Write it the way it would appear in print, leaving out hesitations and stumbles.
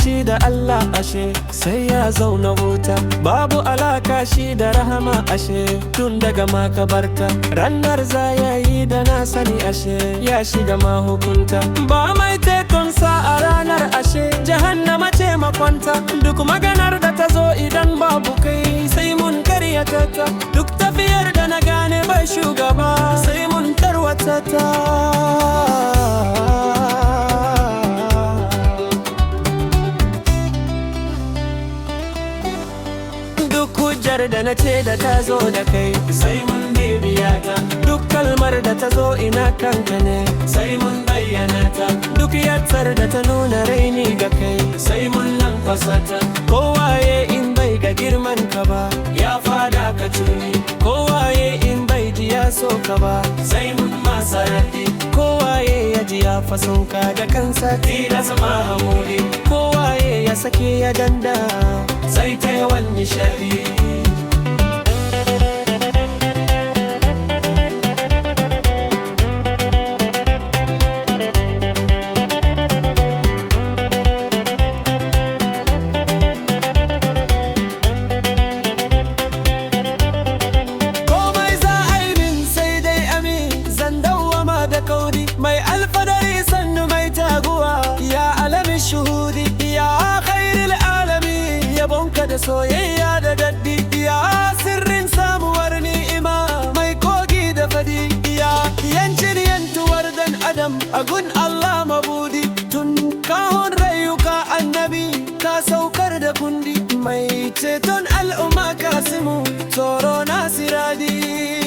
shi da Allah ashe sai ya zauna huta, babu alaka shi da rahama ashe tun daga makabarta. Ranar za ya yi da na sani ashe ya shiga mahukunta, ba mai tekonsa a ranar ashe jahannama ce makwanta. Duk maganar da ta zo idan babu kai sai mun karyata ta, duk tafiyar da na gane bai shugaba sai mun tarwata ta. Da na ce da ta zo da kai sai mun bibiya ta, duk kalmar da ta zo ina kanka ne sai mun bayyana ta, duk yatsar da ta nuna raini ga kai sai mun lankwasa ta. Kowaye in bai ga girman ka ba ya fada ka tuni, kowaye in bai ji ya so ka ba sai mun masa raddi, kowaye ya ji ya fasunka da kansa tilas mahamudi, kowaye ya sake ya danda sai ta yawan nishadi. Mai alfadari sannu mai taguwa ya alamin shuhudi ya khairil alami, yabonka da soyayya da daddi ya sirrin sabuwar ni'ima mai kogi da fadi ya yancin yantuwar dan adam agun Allah mabudi. Tun kahon rayuka annabi ka saukar da kundi mai ceton al'umma kasimu tsoro nasiradi.